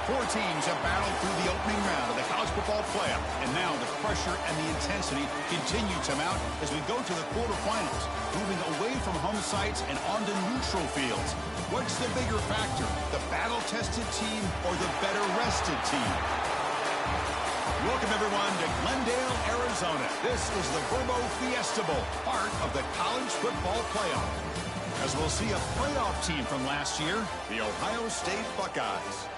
Four teams have battled through the opening round of the college football playoff, and now the pressure and the intensity continue to mount as we go to the quarterfinals, moving away from home sites and onto neutral fields. What's the bigger factor, the battle-tested team or the better-rested team? Welcome, everyone, to Glendale, Arizona. This is the Verbo Fiesta Bowl, part of the college football playoff. As we'll see a playoff team from last year, the Ohio State Buckeyes,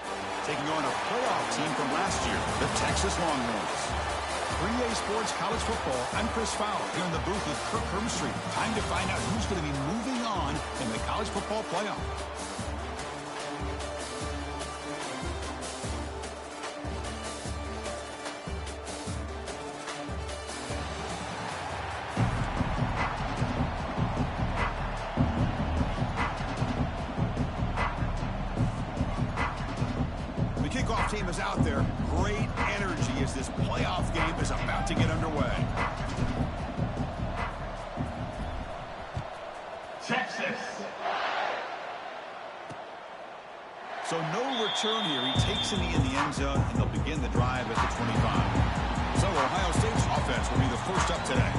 taking on a playoff team from last year, the Texas Longhorns. 3A Sports College Football, I'm Chris Fowler, here in the booth with Kirk Hermstreet. Time to find out who's going to be moving on in the college football playoff. Team is out there. Great energy as this playoff game is about to get underway. Texas. So no return here. He takes it in the end zone, and they'll begin the drive at the 25. So Ohio State's offense will be the first up today.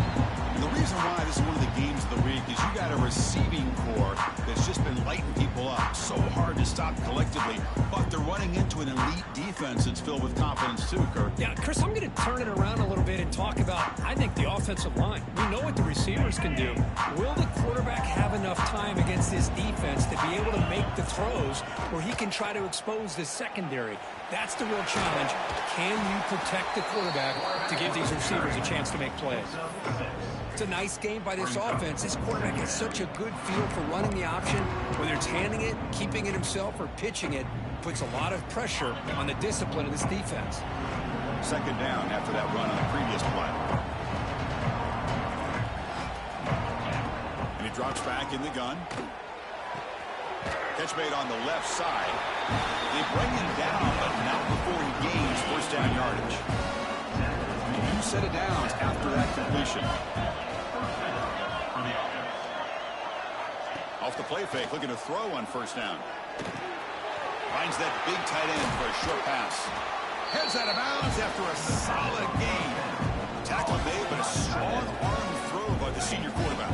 And the reason why this is one of the games of the week is you got a receiving core that's just been lighting people up. So hard to stop collectively, but they're running into an elite defense that's filled with confidence too, Kirk. Yeah, Chris, I'm going to turn it around a little bit and talk about, I think, the offensive line. We know what the receivers can do. Will the quarterback have enough time against this defense to be able to make the throws where he can try to expose the secondary? That's the real challenge. Can you protect the quarterback to give these receivers a chance to make plays? It's a nice game by this offense. This quarterback has such a good feel for running the option, whether it's handing it, keeping it himself, or pitching it. Puts a lot of pressure on the discipline of this defense. Second down after that run on the previous play. And he drops back in the gun. Catch made on the left side. They bring him down, but not before he gains first down yardage. New set of downs after that completion. Off the play fake, looking to throw on first down. Finds that big tight end for a short pass. Heads out of bounds after a solid gain. Tackle made, but a strong arm throw by the senior quarterback.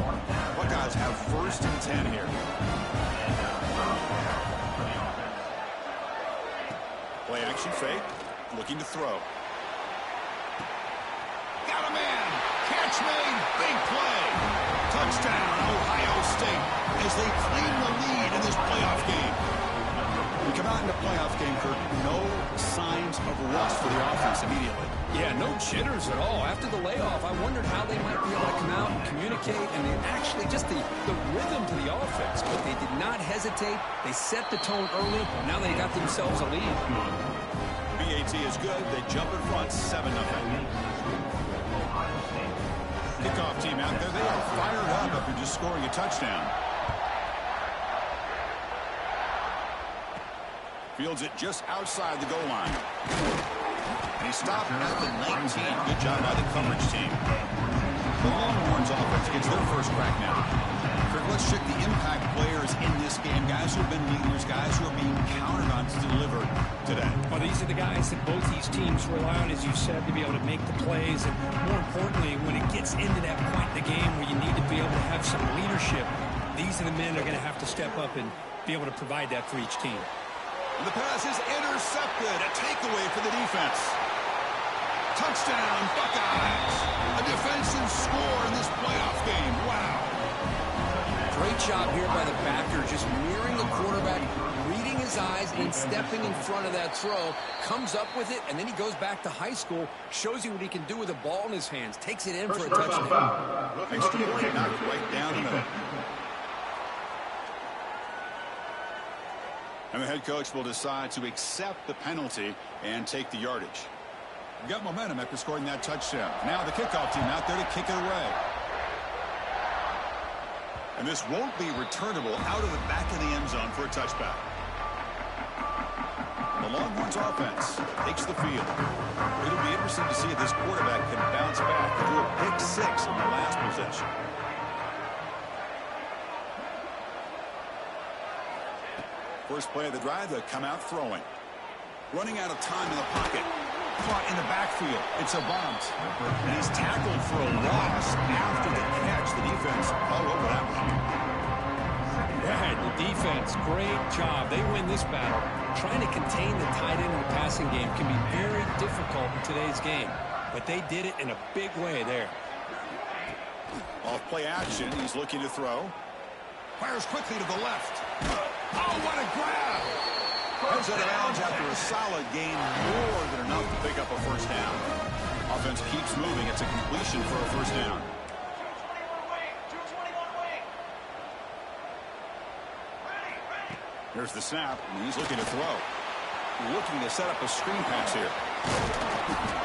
Buckeyes have first and 10 here. Play action fake, looking to throw. Got a man. Catch made. Big play. Touchdown, Ohio State, as they claim the lead in this playoff game. We come out in the playoff game, Kirk, no signs of rust for the offense immediately. Yeah, no jitters at all. After the layoff, I wondered how they might be able to come out and communicate, and they actually just the rhythm to the offense. But they did not hesitate. They set the tone early. Now they got themselves a lead. BAT is good. They jump in front, 7-0. Kickoff team out there. They are fired up after just scoring a touchdown. Fields it just outside the goal line. And he stopped at the 19. Good job by the coverage team. The Longhorns offense gets their first crack now. Kirk, let's check the impact players in this game. Guys who have been leaders, guys who are being counted on to deliver today. Well, these are the guys that both these teams rely on, as you said, to be able to make the plays. And more importantly, when it gets into that point in the game where you need to be able to have some leadership, these are the men that are going to have to step up and be able to provide that for each team. And the pass is intercepted. A takeaway for the defense. Touchdown, Buckeyes. A defensive score in this playoff game. Wow. Great job here by the backer, just mirroring the quarterback, reading his eyes, and stepping in front of that throw. Comes up with it, and then he goes back to high school, shows you what he can do with the ball in his hands, takes it in for a touchdown. Extra point knocked right down the middle. And the head coach will decide to accept the penalty and take the yardage. We got momentum after scoring that touchdown. Now the kickoff team out there to kick it away. And this won't be returnable out of the back of the end zone for a touchback. The Longhorns offense takes the field. It'll be interesting to see if this quarterback can bounce back and do a pick six in the last possession. First play of the drive, they come out throwing. Running out of time in the pocket. Caught in the backfield. It's a bunt. And he's tackled for a loss after the catch. The defense all over that one. Yeah, the defense, great job. They win this battle. Trying to contain the tight end in the passing game can be very difficult in today's game. But they did it in a big way there. Off play action. He's looking to throw. Fires quickly to the left. Oh, what a grab! Heads out of bounds after a solid gain, more than enough to pick up a first down. Offense keeps moving. It's a completion for a first down. Here's the snap, and he's looking to throw. Looking to set up a screen pass here.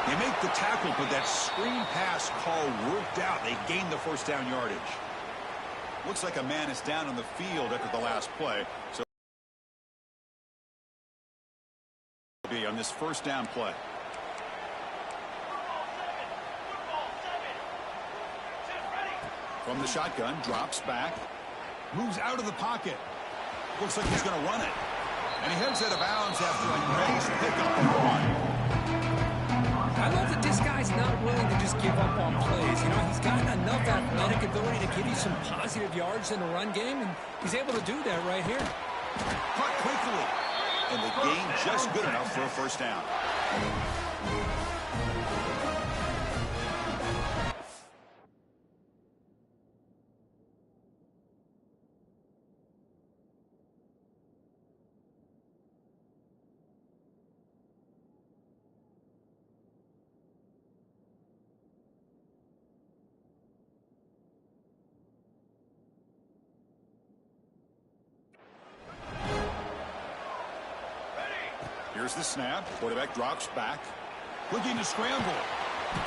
They make the tackle, but that screen pass call worked out. They gained the first down yardage. Looks like a man is down on the field after the last play. So be on this first down play. From the shotgun, drops back, moves out of the pocket. Looks like he's going to run it. And he heads out of bounds after a nice pickup on the run. I love that this guy's not willing to just give up on plays. You know, he's got enough athletic ability to give you some positive yards in the run game, and he's able to do that right here. Caught quickly. And the gain just good enough for a first down. Here's the snap. Quarterback drops back. Looking to scramble.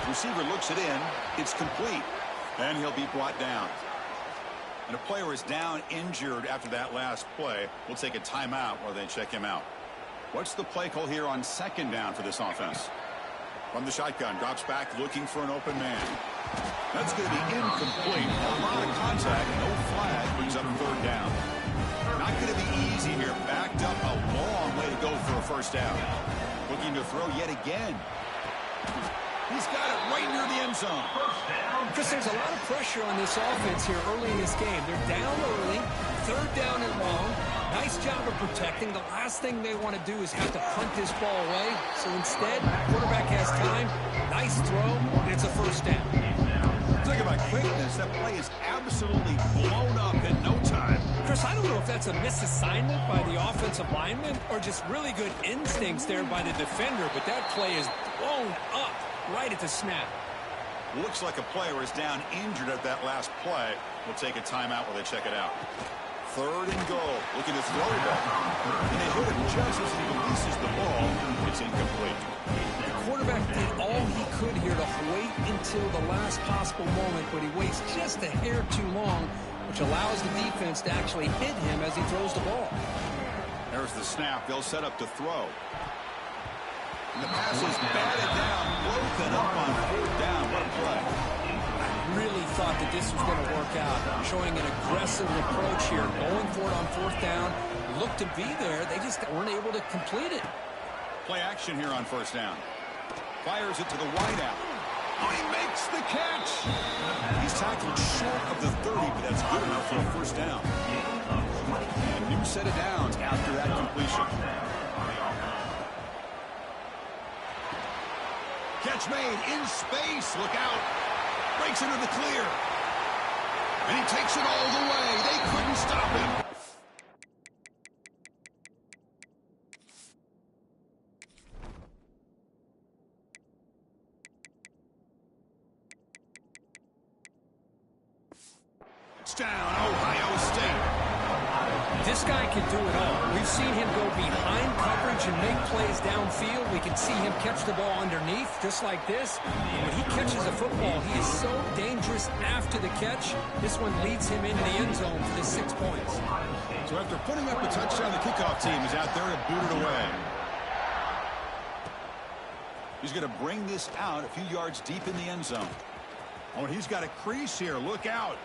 Receiver looks it in. It's complete. And he'll be brought down. And a player is down injured after that last play. We'll take a timeout while they check him out. What's the play call here on second down for this offense? From the shotgun. Drops back looking for an open man. That's going to be incomplete. A lot of contact. No flag. Brings up third down. Not going to be easy here. Backed up a long way to go for a first down. Looking to throw yet again. He's got it right near the end zone. Chris, there's a lot of pressure on this offense here early in this game. They're down early, third down and long. Nice job of protecting. The last thing they want to do is have to punt this ball away. So instead, quarterback has time. Nice throw, and it's a first down. Talk about quickness. That play is absolutely blown up in no time. Chris, I don't know if that's a misassignment by the offensive lineman or just really good instincts there by the defender, but that play is blown up right at the snap. Looks like a player is down injured at that last play. We'll take a timeout while they check it out. Third and goal. Looking to throw the ball. And they hit him just as he releases the ball. It's incomplete. The quarterback did all he could here to wait until the last possible moment, but he waits just a hair too long, which allows the defense to actually hit him as he throws the ball. There's the snap. They'll set up to throw. And the pass is batted down, broken up on fourth down. What a play. I really thought that this was going to work out, showing an aggressive approach here, going for it on fourth down. Looked to be there. They just weren't able to complete it. Play action here on first down. Fires it to the wideout. Oh, he makes the catch. He's tackled short of the 30, but that's good enough for a first down. And a new set of downs after that completion. Catch made in space. Look out. Breaks into the clear. And he takes it all the way. They couldn't stop him. Down, Ohio State. This guy can do it all. We've seen him go behind coverage and make plays downfield. We can see him catch the ball underneath, just like this. When he catches a football, he is so dangerous after the catch. This one leads him into the end zone for the 6 points. So after putting up a touchdown, the kickoff team is out there to boot it away. He's going to bring this out a few yards deep in the end zone. Oh, and he's got a crease here. Look out.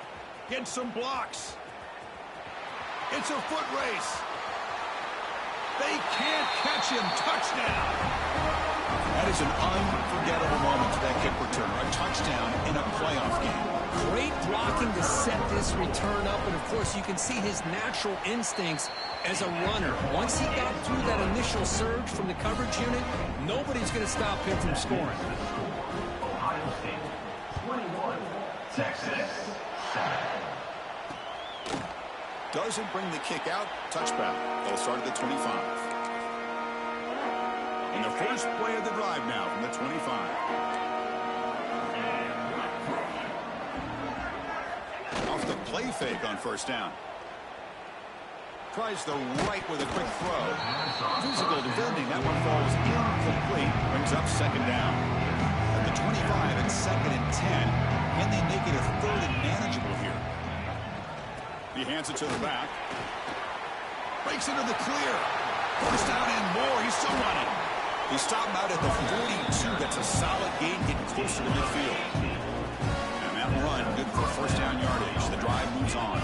Get some blocks. It's a foot race. They can't catch him. Touchdown. That is an unforgettable moment for that kick returner. A touchdown in a playoff game. Great blocking to set this return up, and of course you can see his natural instincts as a runner. Once he got through that initial surge from the coverage unit, nobody's going to stop him from scoring. Ohio State, 21, Texas, 7. Doesn't bring the kick out. Touchback. They'll start at the 25. And the first play of the drive now from the 25. Off the play fake on first down. Tries the right with a quick throw. Physical defending. That one falls incomplete. Brings up second down. At the 25 and 2nd and 10. Can they make it a 3rd and manageable here? He hands it to the back. Breaks into the clear. First down and more. He's still running. He stopped him out at the 42. That's a solid gain, getting closer to midfield. And that run, good for first down yardage. The drive moves on.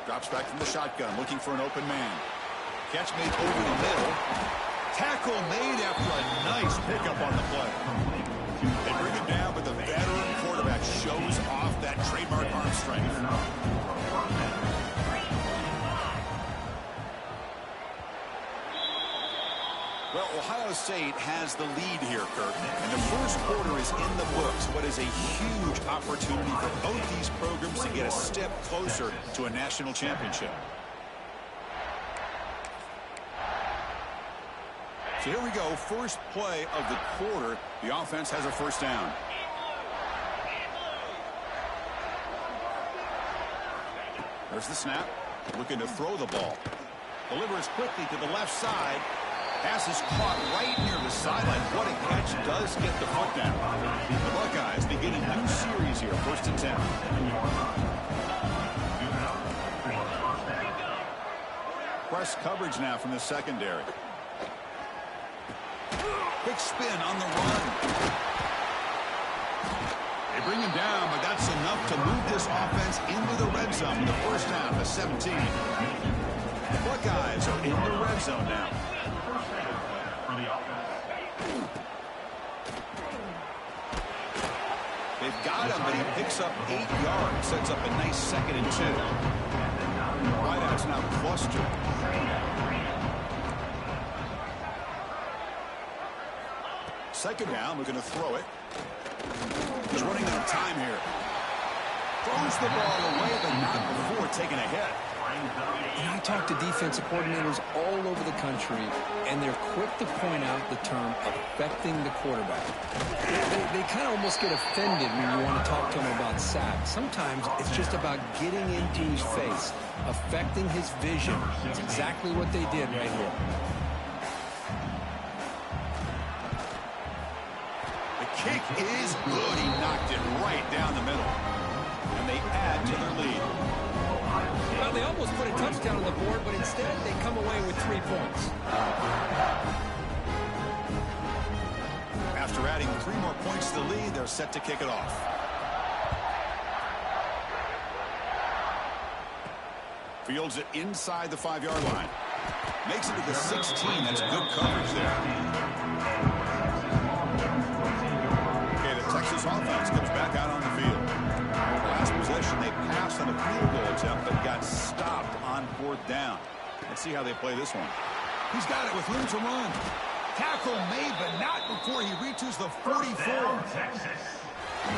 Drops back from the shotgun, looking for an open man. Catch made over the middle. Tackle made after a nice pickup on the play. They bring him down, but the veteran quarterback shows off that trademark arm strength. Well, Ohio State has the lead here, Kirk. And the first quarter is in the books. What is a huge opportunity for both these programs to get a step closer to a national championship. So here we go. First play of the quarter. The offense has a first down. There's the snap. Looking to throw the ball. Delivers quickly to the left side. Pass is caught right near the sideline. What a catch. Does get the foot down. The Buckeyes begin a new series here. 1st and 10. Press coverage now from the secondary. Quick spin on the run. They bring him down, but that's enough to move this offense into the red zone with the first down to 17. The Buckeyes are in the red zone now. They've got him, but he picks up 8 yards. Sets up a nice 2nd and 2. Wideouts now clustered. Second down, we're going to throw it. He's running out of time here. Throws the ball away, but not before taking a hit. And I talk to defensive coordinators all over the country, and they're quick to point out the term affecting the quarterback. They kind of almost get offended when you want to talk to them about sacks. Sometimes it's just about getting into his face, affecting his vision. It's exactly what they did right here. The kick is good. He knocked it right down the middle. And they add to their lead. Well, they almost put a touchdown on the board, but instead they come away with 3 points. After adding 3 more points to the lead, they're set to kick it off. Fields it inside the 5-yard line. Makes it to the 16. That's good coverage there. Okay, the Texas offense comes back out on the field. Last possession, they passed on a field goal attempt, but got stopped on 4th down. Let's see how they play this one. He's got it with room to run. Tackle made, but not before he reaches the 44.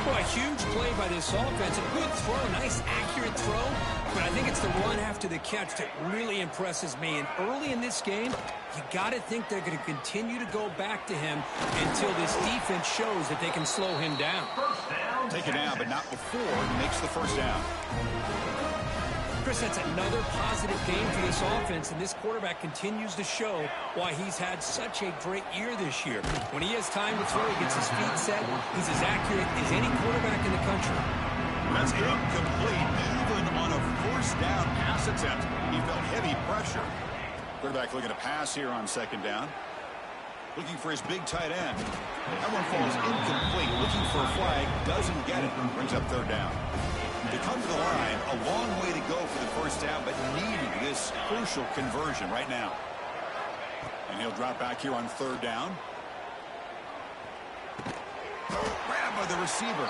Well, a huge play by this offense. A good throw, nice accurate throw. But I think it's the run after the catch that really impresses me. And early in this game, you got to think they're going to continue to go back to him until this defense shows that they can slow him down. Take it down, but not before he makes the first down. Chris, that's another positive game for this offense, and this quarterback continues to show why he's had such a great year this year. When he has time to throw, he gets his feet set. He's as accurate as any quarterback in the country. That's incomplete. Even on a first down pass attempt, he felt heavy pressure. Quarterback looking to pass here on 2nd down. Looking for his big tight end. That one falls incomplete. Looking for a flag. Doesn't get it. Brings up 3rd down. To come to the line, a long way to go for the first down, but needing this crucial conversion right now. And he'll drop back here on third down. Grabbed by the receiver.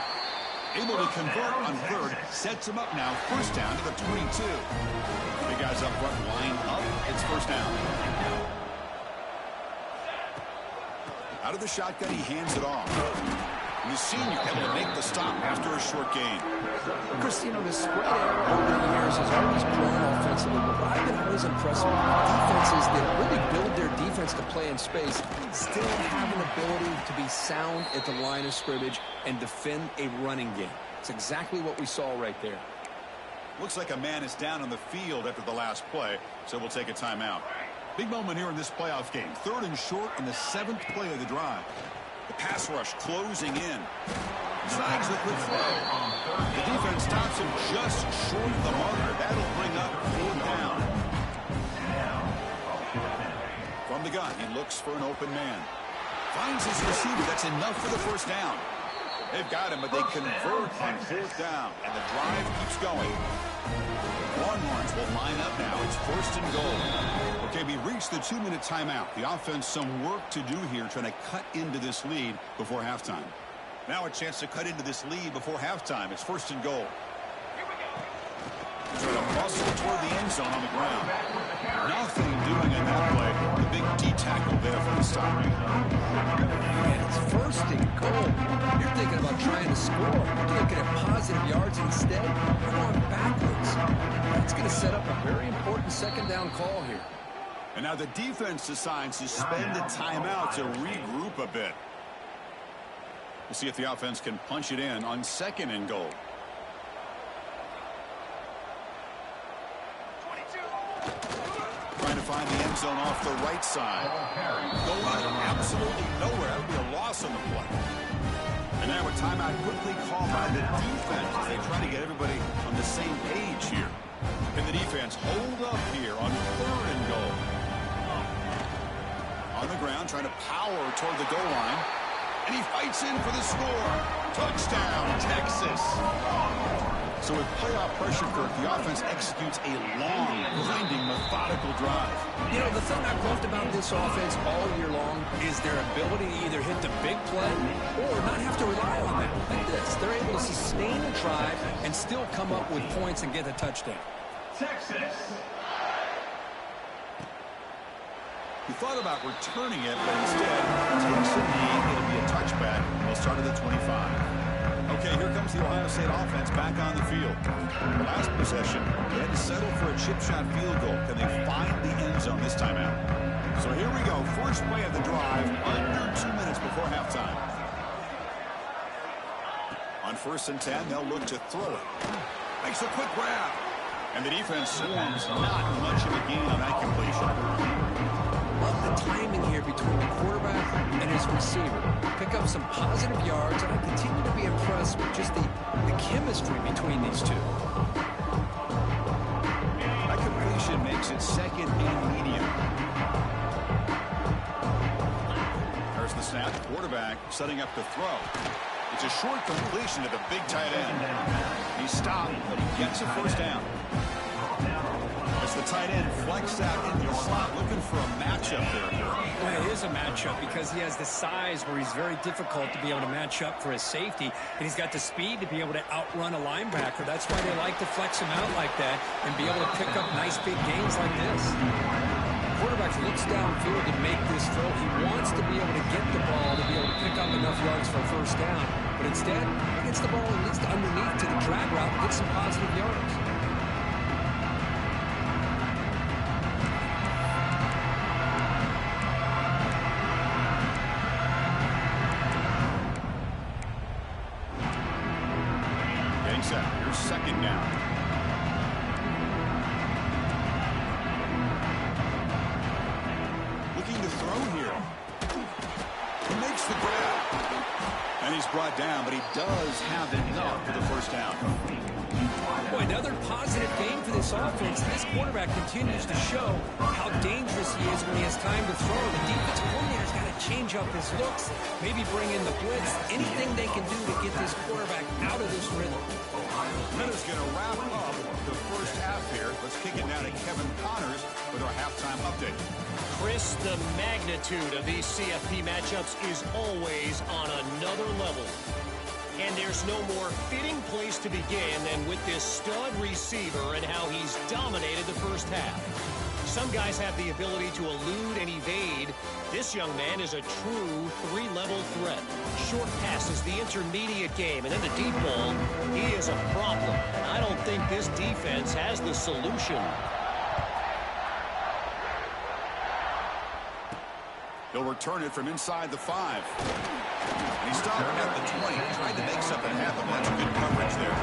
Able to convert on third. Sets him up now. First down to the 22. The guys up front line up. It's first down. Out of the shotgun, he hands it off. And the senior able to make the stop after a short gain. Chris, you know, the spread era over the years has always grown offensively, but what I've been always impressed with defenses that really build their defense to play in space still have an ability to be sound at the line of scrimmage and defend a running game. It's exactly what we saw right there. Looks like a man is down on the field after the last play, so we'll take a timeout. Big moment here in this playoff game. 3rd and short on the 7th play of the drive. The pass rush closing in. Zags the quick throw. The defense stops him just short of the marker. That'll bring up 4th down. From the gun, he looks for an open man. Finds his receiver. That's enough for the first down. They've got him, but they convert on 4th down, and the drive keeps going. Longhorns will line up now. It's 1st and goal. Okay, we reached the 2-minute timeout. The offense some work to do here, trying to cut into this lead before halftime. Now a chance to cut into this lead before halftime. It's 1st and goal. Trying to muscle toward the end zone on the ground. Nothing doing in that play. The big D tackle there for the stop. And it's 1st and goal. You're thinking about trying to score. You're looking at positive yards instead. You're going backwards. That's going to set up a very important 2nd down call here. And now the defense decides to spend a timeout to regroup a bit. We'll see if the offense can punch it in on 2nd and goal. Trying to find the end zone off the right side. Going absolutely nowhere. That would be a loss on the play. And now a timeout quickly called by the defense as they try to get everybody on the same page here. Can the defense hold up here on 3rd and goal? On the ground, trying to power toward the goal line. And he fights in for the score. Touchdown, Texas. So with playoff pressure, Kirk, the offense executes a long, grinding, methodical drive. You know, the thing I've loved about this offense all year long is their ability to either hit the big play or not have to rely on that. Like this, they're able to sustain a drive and still come up with points and get a touchdown. Texas. He thought about returning it, but instead takes a knee. It'll be a touchback. We'll start at the 25. Okay, here comes the Ohio State offense back on the field. The last possession, they had to settle for a chip shot field goal. Can they find the end zone this time out? So here we go. First play of the drive, under 2 minutes before halftime. On 1st and 10, they'll look to throw it. Makes a quick grab. And the defense swarms. Not much of a gain on that completion. Love the timing here between the quarterback and his receiver. Pick up some positive yards, and I continue to be impressed with just the chemistry between these two. That completion makes it 2nd and medium. There's the snap. Quarterback setting up the throw. It's a short completion to the big tight end. He stopped, but he gets a first down. As the tight end flexed out into the slot, looking for a matchup there. Well, it is a matchup because he has the size where he's very difficult to be able to match up for his safety, and he's got the speed to be able to outrun a linebacker. That's why they like to flex him out like that and be able to pick up nice big gains like this. The quarterback looks downfield to make this throw. He wants to be able to get the ball to be able to pick up enough yards for a first down, but instead, he gets the ball at least underneath to the drag route and gets some positive yards. Here's 2nd down. Looking to throw here. He makes the grab. And he's brought down, but he does have enough for the first down. Boy, another positive game for this offense. This quarterback continues to show how dangerous he is when he has time to throw. The defensive coordinator's got to change up his looks, maybe bring in the blitz, anything they can do to get this quarterback out of this rhythm. That is going to wrap up the first half here. Let's kick it now to Kevin Connors with our halftime update. Chris, the magnitude of these CFP matchups is always on another level. And there's no more fitting place to begin than with this stud receiver and how he's dominated the first half. Some guys have the ability to elude and evade. This young man is a true three-level threat. Short passes, the intermediate game, and then the deep ball. He is a problem. And I don't think this defense has the solution. He'll return it from inside the 5. He stopped at the 20, tried to make something happen. That's good coverage there.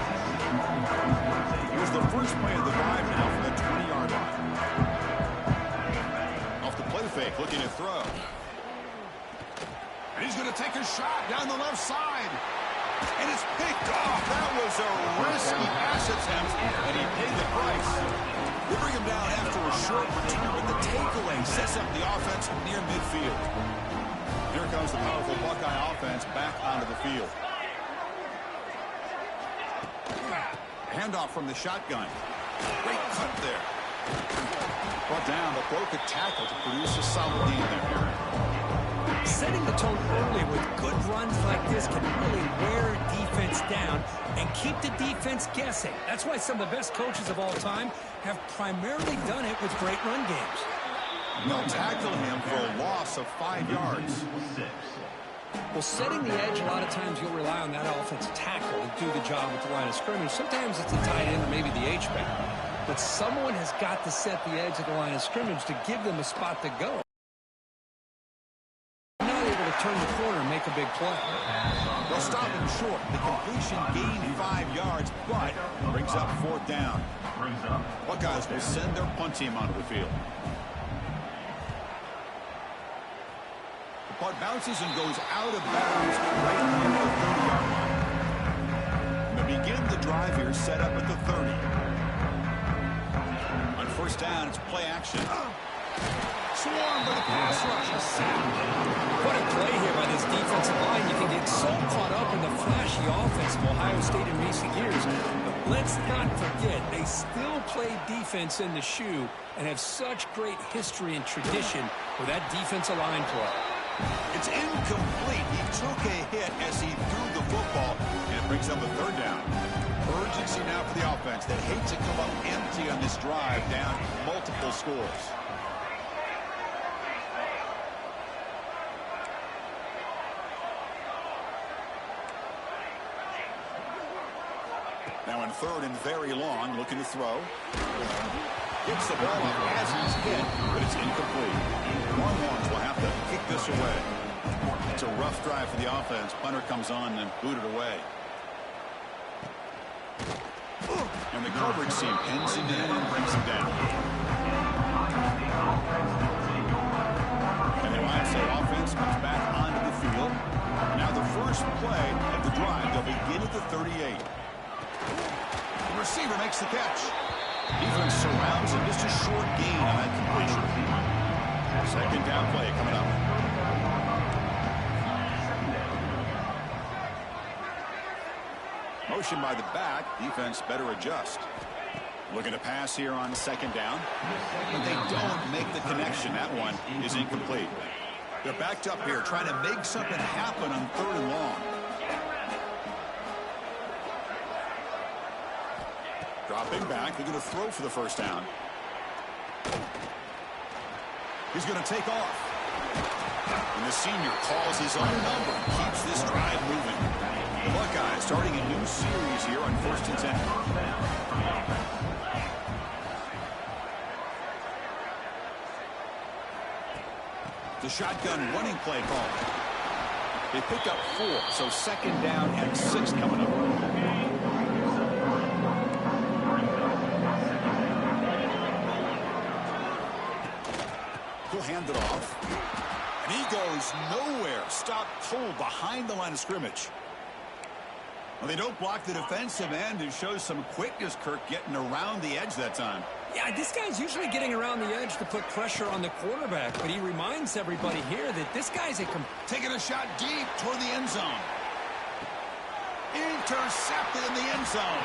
Here's the first play of the drive now from the 20-yard line. Off the play fake, looking to throw. And he's going to take a shot down the left side. And it's picked off. That was a risky pass attempt, and he paid the price. They bring him down after a short return, but the takeaway sets up the offense near midfield. Here comes the powerful Buckeye offense back onto the field. Handoff from the shotgun. Great cut there. Brought down, but broke a tackle to produce a solid gain there. Setting the tone early with good runs like this can really wear a defense down and keep the defense guessing. That's why some of the best coaches of all time have primarily done it with great run games. They'll tackle him for a loss of 5 yards. Well, setting the edge, a lot of times you'll rely on that offensive tackle to do the job with the line of scrimmage. Sometimes it's a tight end or maybe the H-back. But someone has got to set the edge of the line of scrimmage to give them a spot to go. Turn the corner and make a big play. They'll stop him short. The completion gained 5 yards, but brings up 4th down. Buckeyes will send their punt team onto the field. The punt bounces and goes out of bounds right near the 30-yard line. They'll begin the drive here, set up at the 30. On 1st down, it's play action. Swarmed by the pass rush. What a play here by this defensive line. You can get so caught up in the flashy offense of Ohio State in recent years. But let's not forget, they still play defense in the shoe and have such great history and tradition with that defensive line play. It's incomplete. He took a hit as he threw the football, and it brings up a 3rd down. Urgency now for the offense that hate to come up empty on this drive, down multiple scores. Now in 3rd and very long, looking to throw. Gets the ball up as he's hit, but it's incomplete. Longhorns will have to kick this away. It's a rough drive for the offense. Punter comes on and booted away. And the coverage team pins him in and brings him down. And the Lions offense comes back onto the field. Now the first play of the drive. They'll begin at the 38. The receiver makes the catch. Defense surrounds him. Just a short gain on that completion. 2nd down play coming up. Motion by the back. Defense better adjust. Looking to pass here on 2nd down. But they don't make the connection. That one is incomplete. They're backed up here trying to make something happen on 3rd and long. Dropping back. They're going to throw for the 1st down. He's going to take off. And the senior calls his own number. Keeps this drive moving. The Buckeyes starting a new series here on 1st and 10. The shotgun running play call. They pick up 4, so 2nd down and 6 coming up. He'll hand it off. And he goes nowhere. Stopped cold behind the line of scrimmage. Well, they don't block the defensive end and shows some quickness, Kirk, getting around the edge that time. Yeah, this guy's usually getting around the edge to put pressure on the quarterback, but he reminds everybody here that this guy's taking a shot deep toward the end zone. Intercepted in the end zone.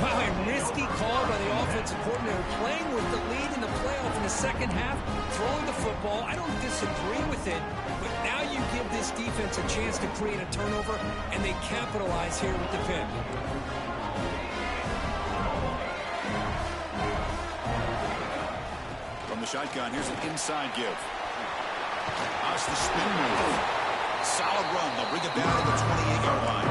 Wow, a risky call by the offensive coordinator, playing with the lead in the playoff in the second half, throwing the football. I don't disagree with it, but now you give this defense a chance to create a turnover, and they capitalize here with the pick. From the shotgun, here's an inside give. How's the spin move? Solid run. They'll bring it down to the 28-yard line.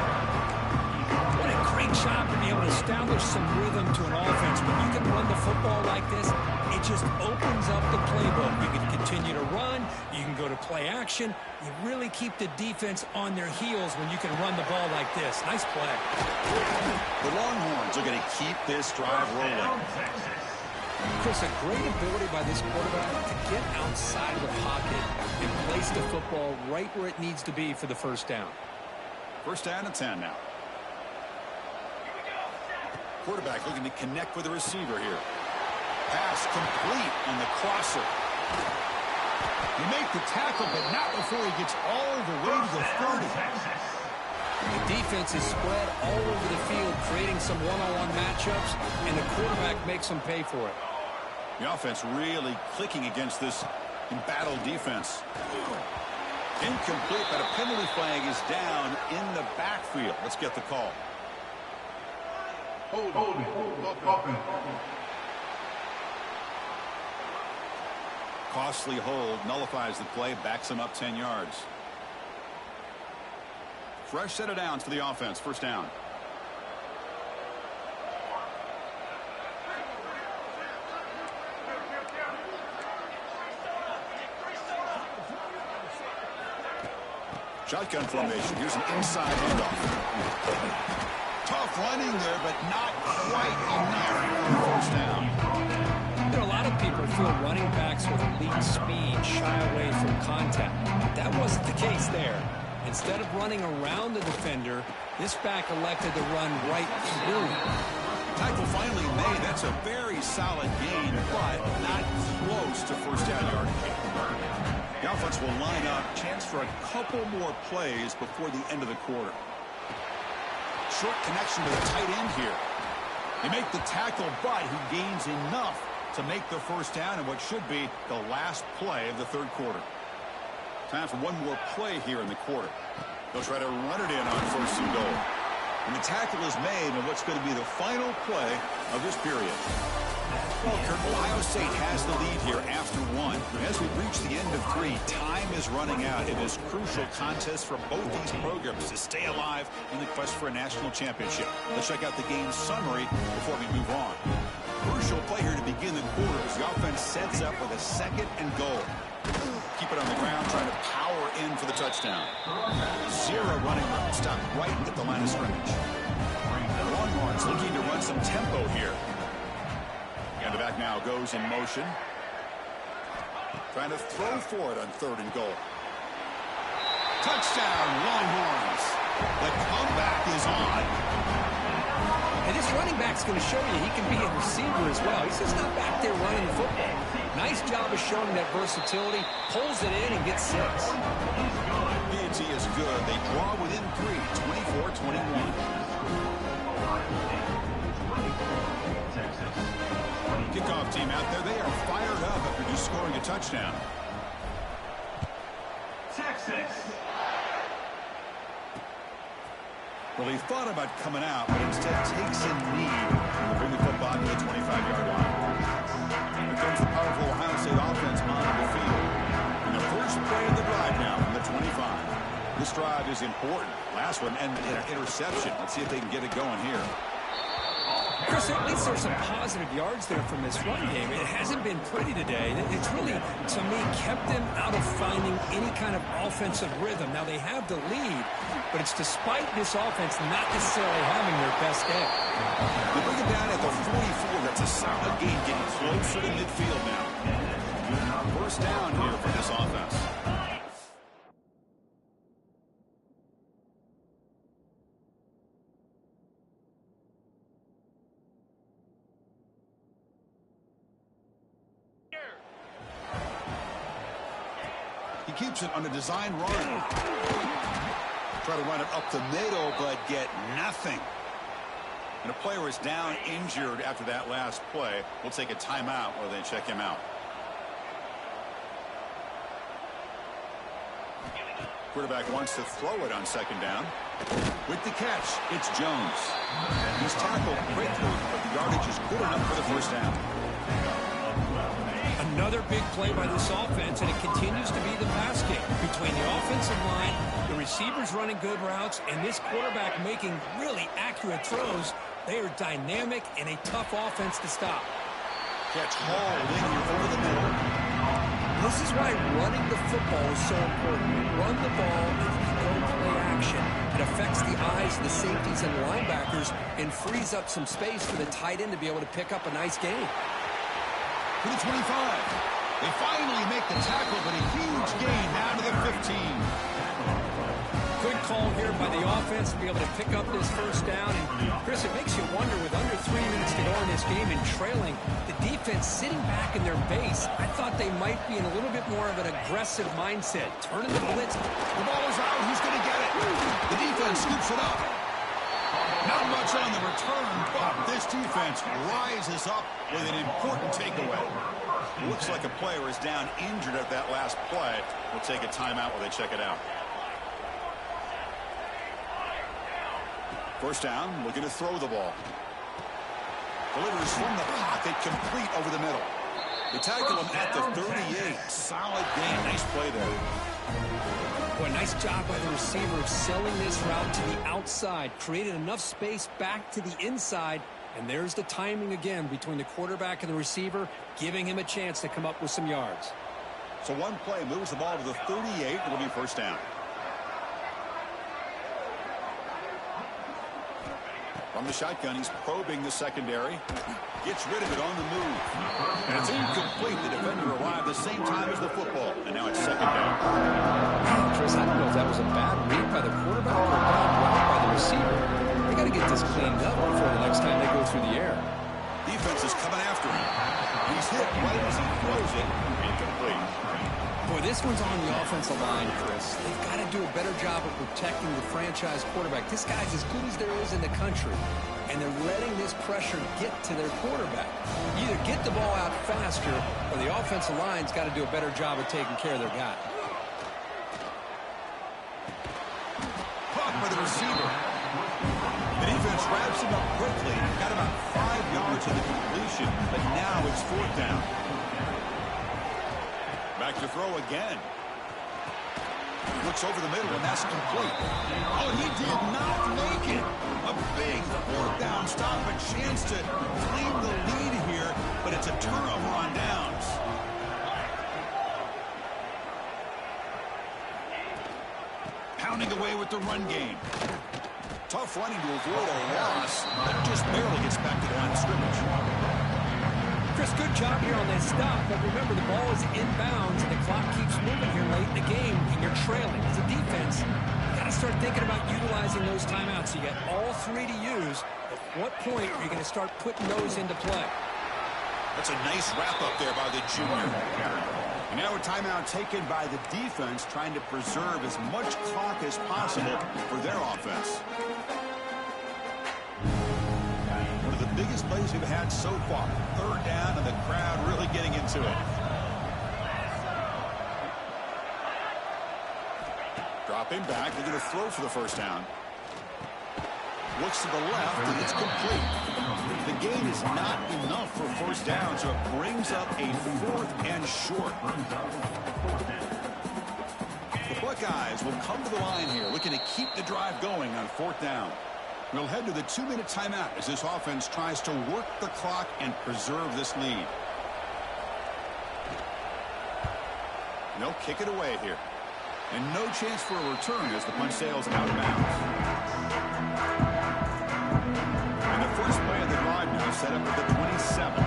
What a great job to be able to establish some rhythm to an offense. When you can run the football like this, it just opens up the playbook. You can continue to run. You can go to play action. You really keep the defense on their heels when you can run the ball like this. Nice play. The Longhorns are going to keep this drive rolling. Chris, a great ability by this quarterback to get outside of the pocket and place the football right where it needs to be for the first down. First down and 10 now. Quarterback looking to connect with the receiver here. Pass complete on the crosser. You make the tackle, but not before he gets all the way to the 30. The defense is spread all over the field, creating some one-on-one matchups, and the quarterback makes them pay for it. The offense really clicking against this embattled defense. Incomplete, but a penalty flag is down in the backfield. Let's get the call. Hold it. Costly hold, nullifies the play, backs him up 10 yards. Fresh set of downs for the offense. First down. Shotgun formation. Here's an inside handoff. Tough running there, but not quite enough for first down. You know, a lot of people feel running backs with elite speed shy away from contact. That wasn't the case there. Instead of running around the defender, this back elected to run right through him. Tackle finally made. That's a very solid gain, but not close to first down yardage. The offense will line up. Chance for a couple more plays before the end of the quarter. Short connection to the tight end here. They make the tackle, but he gains enough to make the first down in what should be the last play of the third quarter. Time for one more play here in the quarter. They'll try to run it in on first and goal. And the tackle is made in what's going to be the final play of this period. Well, Kurt, Ohio State has the lead here after one. As we reach the end of three, time is running out in this crucial contest for both these programs to stay alive in the quest for a national championship. Let's check out the game summary before we move on. Crucial play here to begin the quarter as the offense sets up with a second and goal. Keep it on the ground, trying to power in for the touchdown. Zero running room. Stop right at the line of scrimmage. The Longhorns looking to run some tempo here. And the back now goes in motion. Trying to throw for it on third and goal. Touchdown, Longhorns. The comeback is on. And this running back's going to show you he can be a receiver as well. He's just not back there running the football. Nice job of showing that versatility. Pulls it in and gets 6. B&T is good. They draw within 3, 24-21. Kickoff team out there. They are fired up after just scoring a touchdown. Texas. Well, he thought about coming out, but instead takes a knee to bring the football to the 25-yard line. Here comes the powerful Ohio State offense onto the field. And the first play of the drive now from the 25. This drive is important. Last one ended in an interception. Let's see if they can get it going here. Chris, at least there's some positive yards there from this run game. It hasn't been pretty today. It's really, to me, kept them out of finding any kind of offensive rhythm. Now, they have the lead, but it's despite this offense not necessarily having their best day. They bring it down at the 44. That's a solid gain, getting closer to midfield now. First down here for this offense. keeps it on a design run. Try to run it up the middle, but get nothing. And a player is down injured after that last play. We'll take a timeout while they check him out. Quarterback wants to throw it on second down. With the catch, it's Jones. He's tackled quickly, but the yardage is good enough for the first down. Another big play by this offense, and it continues to be the pass game. Between the offensive line, the receivers running good routes, and this quarterback making really accurate throws, they are dynamic and a tough offense to stop. Catch hauled in here over the middle. This is why running the football is so important. You run the ball and you don't play action. It affects the eyes of the safeties and linebackers and frees up some space for the tight end to be able to pick up a nice gain. To the 25. They finally make the tackle, but a huge gain down to the 15. Good call here by the offense to be able to pick up this first down. And, Chris, it makes you wonder, with under 3 minutes to go in this game and trailing, the defense sitting back in their base, I thought they might be in a little bit more of an aggressive mindset. Turning the blitz. The ball is out. Who's going to get it? The defense scoops it up. Not much on the return, but this defense rises up with an important takeaway. Looks like a player is down injured at that last play. We'll take a timeout while they check it out. First down, looking to throw the ball. Delivers from the pocket, complete over the middle. They tackle him at the 38. Solid gain. Nice play there. Boy, nice job by the receiver of selling this route to the outside. Created enough space back to the inside. And there's the timing again between the quarterback and the receiver, giving him a chance to come up with some yards. So one play moves the ball to the 38. It'll be first down. From the shotgun, he's probing the secondary. Gets rid of it on the move. And it's incomplete. The defender arrived the same time as the football. And now it's second down. Chris, I don't know if that was a bad read by the quarterback or a bad route by the receiver. They got to get this cleaned up before the next time they go through the air. Defense is coming after him. He's hit right as he throws it. Incomplete. Boy, this one's on the offensive line, Chris. They've got to do a better job of protecting the franchise quarterback. This guy's as good as there is in the country, and they're letting this pressure get to their quarterback. Either get the ball out faster, or the offensive line's got to do a better job of taking care of their guy. Caught by the receiver. The defense wraps him up quickly. Got about 5 yards of the completion, but now it's fourth down. Back to throw again. Looks over the middle, and that's complete. Oh, he did not make it. A big fourth down stop, a chance to claim the lead here, but it's a turnover on downs. Pounding away with the run game. Tough running to avoid a loss, but just barely gets back to the line of scrimmage. Chris, good job here on that stop, but remember, the ball is inbounds, and the clock keeps moving here late in the game, and you're trailing. As a defense, you got to start thinking about utilizing those timeouts. You got all 3 to use. At what point are you going to start putting those into play? That's a nice wrap-up there by the junior. And now a timeout taken by the defense, trying to preserve as much clock as possible for their offense. One of the biggest plays we've had so far. Third down, and the crowd really getting into it. Dropping back, they're going to throw for the first down. Looks to the left, and it's complete. The gain is not enough for first down, so it brings up a 4th and short. The Buckeyes will come to the line here, looking to keep the drive going on 4th down. We'll head to the 2-minute timeout as this offense tries to work the clock and preserve this lead. And they'll kick it away here. And no chance for a return as the punch sails out of bounds. And the first play of the drive now set up at the 27.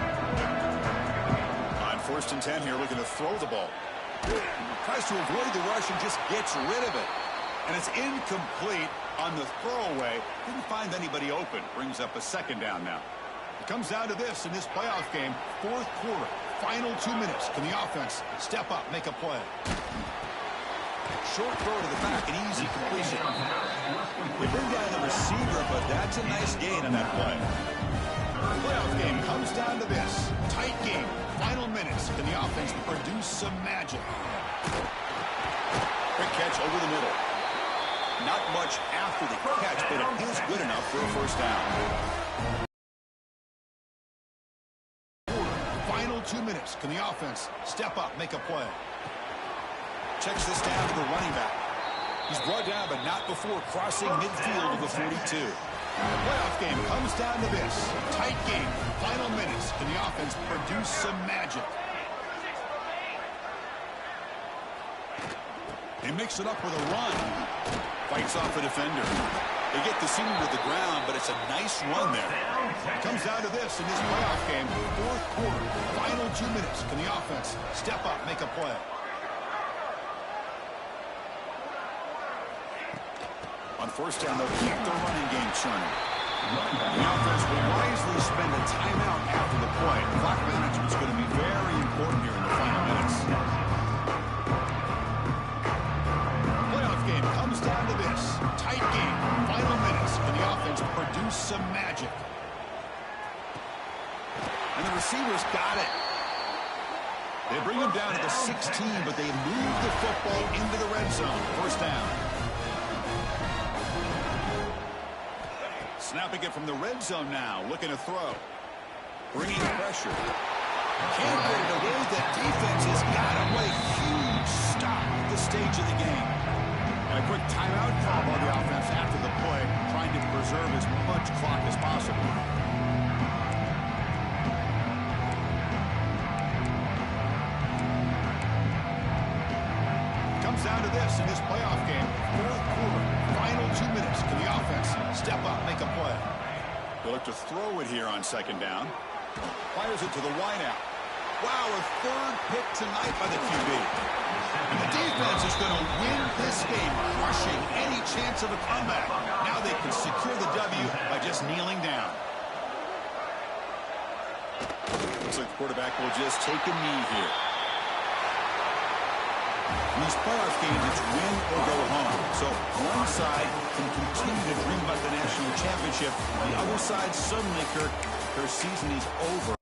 On 1st and 10 here, looking to throw the ball. Tries to avoid the rush and just gets rid of it. And it's incomplete on the throwaway. Didn't find anybody open. Brings up a second down now. It comes down to this in this playoff game. 4th quarter. Final 2 minutes. Can the offense step up, make a play? Short throw to the back, an easy completion. They bring down the receiver, but that's a nice gain on that play. The playoff game comes down to this. Tight game. Final minutes. Can the offense produce some magic? Quick catch over the middle. Not much after the catch, but it is good enough for a first down. Final 2 minutes. Can the offense step up, make a play? Checks this down to the running back. He's brought down, but not before crossing midfield of the 42. The playoff game comes down to this. Tight game. Final minutes. Can the offense produce some magic? They mix it up with a run. Fights off a defender. They get the senior to the ground, but it's a nice run there. It comes down to this in this playoff game. Fourth quarter. Final 2 minutes. Can the offense step up, make a play? On first down, they'll keep the running game churning. The offense will wisely spend a timeout after the play. Clock management is going to be very important here in the final minutes. Playoff game comes down to this. Tight game. Final minutes. Can the offense produce some magic? And the receivers got it. They bring him down to the 16, but they move the football into the red zone. First down. Snapping it from the red zone now, looking to throw. Bringing pressure. Can't get it away. The defense has got away. Huge stop at this stage of the game. And a quick timeout call by the offense after the play, trying to preserve as much clock as possible. Comes down to this in this playoff game. Fourth quarter. Final 2 minutes. Can the offense step up, make a play? They'll look to throw it here on second down. Fires it to the wideout. Wow, a third pick tonight by the QB. And the defense is going to win this game, crushing any chance of a comeback. Now they can secure the W by just kneeling down. Looks like the quarterback will just take a knee here. In these playoff games, it's win or go home. So one side can continue to dream about the national championship. The other side, suddenly, Kirk, their season is over